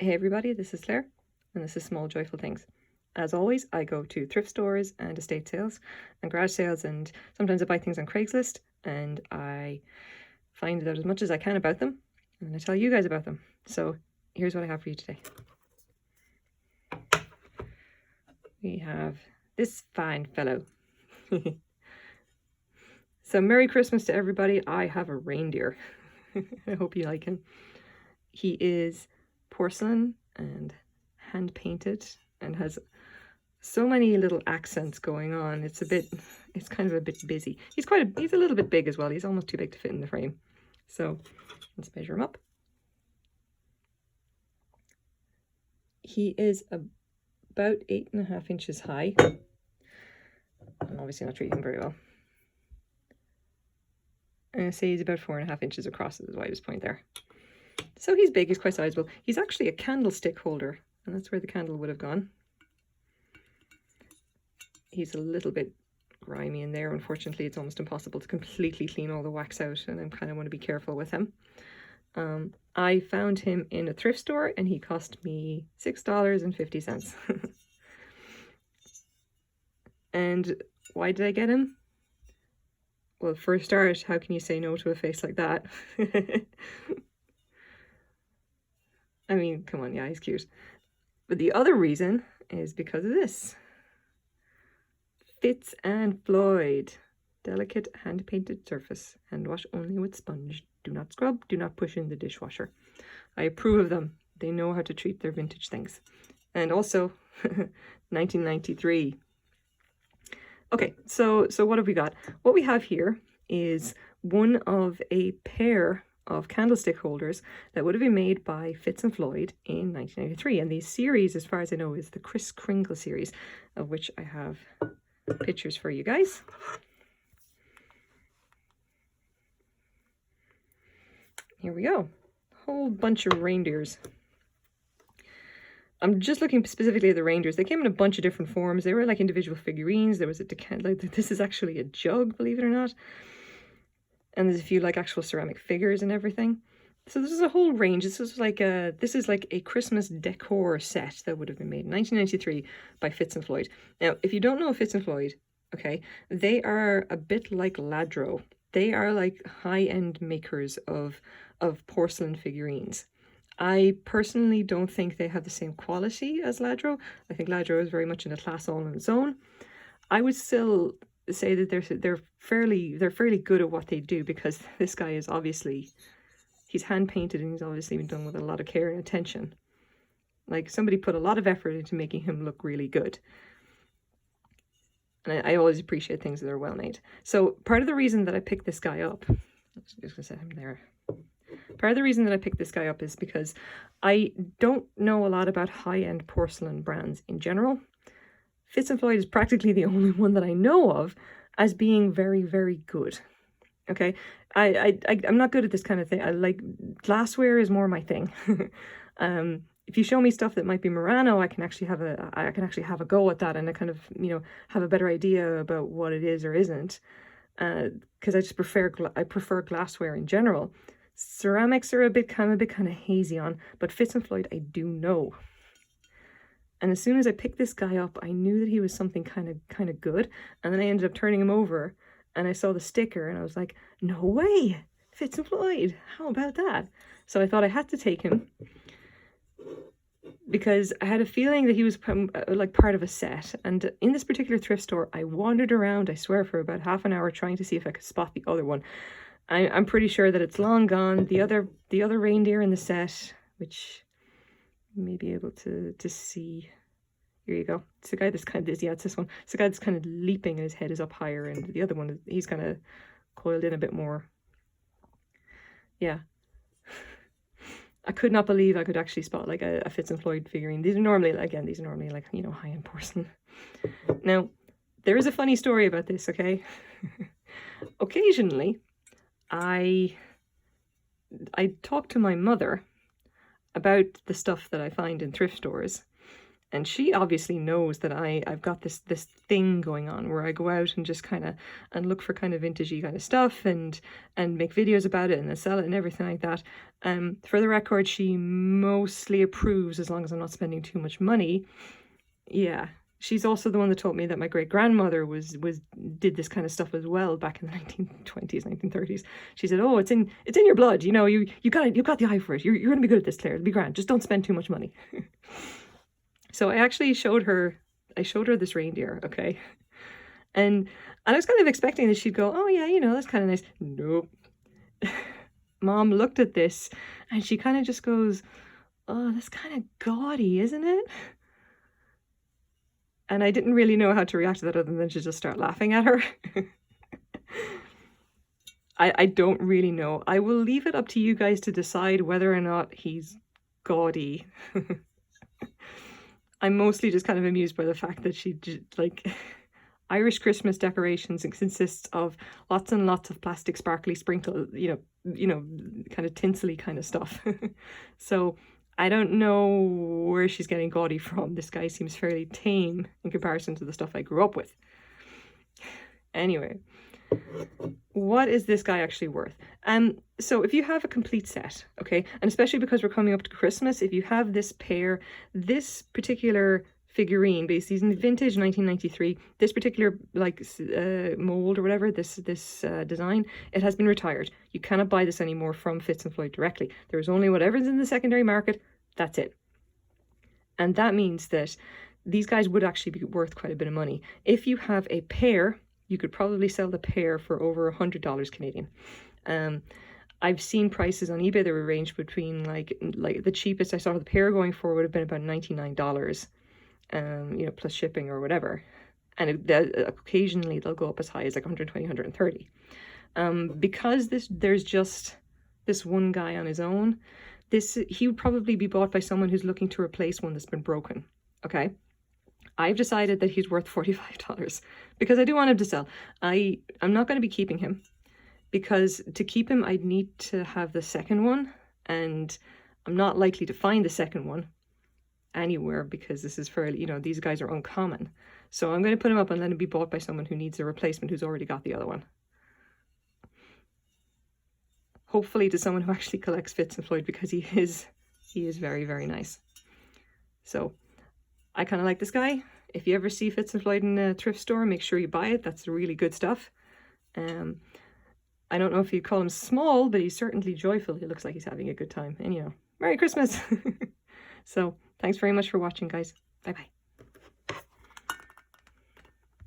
Hey everybody, this is Claire, and this is Small Joyful Things. As always, I go to thrift stores and estate sales and garage sales, and sometimes I buy things on Craigslist, and I find out as much as I can about them, and I tell you guys about them. So here's what I have for you today. We have this fine fellow. So Merry Christmas to everybody. I have a reindeer. I hope you like him. He is porcelain and hand painted and has so many little accents going on. It's kind of a bit busy. He's a little bit big as well. He's almost too big to fit in the frame. So let's measure him up. He is about 8.5 inches high. I'm obviously not treating him very well. And I say he's about 4.5 inches across at his widest point there. So he's big, he's quite sizable. He's actually a candlestick holder, and that's where the candle would have gone. He's a little bit grimy in there. Unfortunately, it's almost impossible to completely clean all the wax out, and I kind of want to be careful with him. I found him in a thrift store, and he cost me $6.50. And why did I get him? Well, for a start, how can you say no to a face like that? I mean, come on, yeah, he's cute. But the other reason is because of this. Fitz and Floyd. Delicate hand-painted surface. Hand wash only with sponge. Do not scrub, do not push in the dishwasher. I approve of them. They know how to treat their vintage things. And also, 1993. Okay, so what have we got? What we have here is one of a pair of candlestick holders that would have been made by Fitz and Floyd in 1993. And the series, as far as I know, is the Kris Kringle series, of which I have pictures for you guys. Here we go. Whole bunch of reindeers. I'm just looking specifically at the reindeers. They came in a bunch of different forms. They were like individual figurines. There was a decanter. Like, this is actually a jug, believe it or not. And there's a few like actual ceramic figures and everything. So this is a whole range. This is like a Christmas decor set that would have been made in 1993 by Fitz and Floyd. Now, if you don't know Fitz and Floyd, okay, they are a bit like Ladro. They are like high-end makers of porcelain figurines. I personally don't think they have the same quality as Ladro. I think Ladro is very much in a class all on its own. I would still say that they're fairly good at what they do, because this guy is obviously, he's hand painted and he's obviously been done with a lot of care and attention. Like, somebody put a lot of effort into making him look really good. And I always appreciate things that are well made. So part of the reason that I picked this guy up, I'm just gonna set him there. Part of the reason that I picked this guy up is because I don't know a lot about high-end porcelain brands in general. Fitz and Floyd is practically the only one that I know of as being very, very good. Okay, I'm not good at this kind of thing. I like glassware is more my thing. If you show me stuff that might be Murano, I can actually have a go at that, and I kind of, you know, have a better idea about what it is or isn't. Because I just prefer glassware in general. Ceramics are a bit kind of hazy on, but Fitz and Floyd I do know. And as soon as I picked this guy up, I knew that he was something kind of good. And then I ended up turning him over, and I saw the sticker, and I was like, no way, Fitz and Floyd, how about that? So I thought I had to take him, because I had a feeling that he was like part of a set. And in this particular thrift store, I wandered around, I swear, for about half an hour trying to see if I could spot the other one. I'm pretty sure that it's long gone. The other reindeer in the set, which you may be able to see. Here you go. It's the guy that's kind of, yeah, it's this one. It's the guy that's kind of leaping and his head is up higher, and the other one, he's kind of coiled in a bit more. Yeah. I could not believe I could actually spot like a Fitz and Floyd figurine. These are normally like, you know, high-end porcelain. Now, there is a funny story about this, okay? Occasionally, I talk to my mother about the stuff that I find in thrift stores, And she obviously knows that I've got this thing going on where I go out and just kind of and look for kind of vintagey kind of stuff and make videos about it and then sell it and everything like that. For the record, she mostly approves as long as I'm not spending too much money. Yeah. She's also the one that told me that my great grandmother did this kind of stuff as well back in the 1920s, 1930s. She said, "Oh, it's in your blood. You know, you've got the eye for it. You're going to be good at this, Claire. It'll be grand. Just don't spend too much money." So I actually showed her this reindeer, okay? And I was kind of expecting that she'd go, "Oh yeah, you know, that's kind of nice." Nope. Mom looked at this and she kind of just goes, "Oh, that's kind of gaudy, isn't it?" And I didn't really know how to react to that other than to just start laughing at her. I don't really know. I will leave it up to you guys to decide whether or not he's gaudy. I'm mostly just kind of amused by the fact that she like Irish Christmas decorations consists of lots and lots of plastic sparkly sprinkle, you know, kind of tinsely kind of stuff. So I don't know where she's getting gaudy from. This guy seems fairly tame in comparison to the stuff I grew up with. Anyway, what is this guy actually worth? So if you have a complete set, okay, and especially because we're coming up to Christmas, if you have this pair, this particular figurine, based in vintage 1993, this particular like mold or whatever, this design, it has been retired. You cannot buy this anymore from Fitz and Floyd directly. There's only whatever's in the secondary market. That's it. And that means that these guys would actually be worth quite a bit of money. If you have a pair, you could probably sell the pair for over $100 Canadian. I've seen prices on eBay that were ranged between like the cheapest I saw the pair going for would have been about $99. You know, plus shipping or whatever. And occasionally they'll go up as high as like 120, 130. Because there's just this one guy on his own, he would probably be bought by someone who's looking to replace one that's been broken. Okay. I've decided that he's worth $45 because I do want him to sell. I'm not going to be keeping him because to keep him, I'd need to have the second one, and I'm not likely to find the second one anywhere because this is fairly, you know, these guys are uncommon. So I'm going to put him up and let him be bought by someone who needs a replacement who's already got the other one. Hopefully to someone who actually collects Fitz and Floyd, because he is very, very nice. So I kind of like this guy. If you ever see Fitz and Floyd in a thrift store, make sure you buy it. That's really good stuff. I don't know if you'd call him small, but he's certainly joyful. He looks like he's having a good time. And, you know, Merry Christmas. So thanks very much for watching, guys. Bye-bye.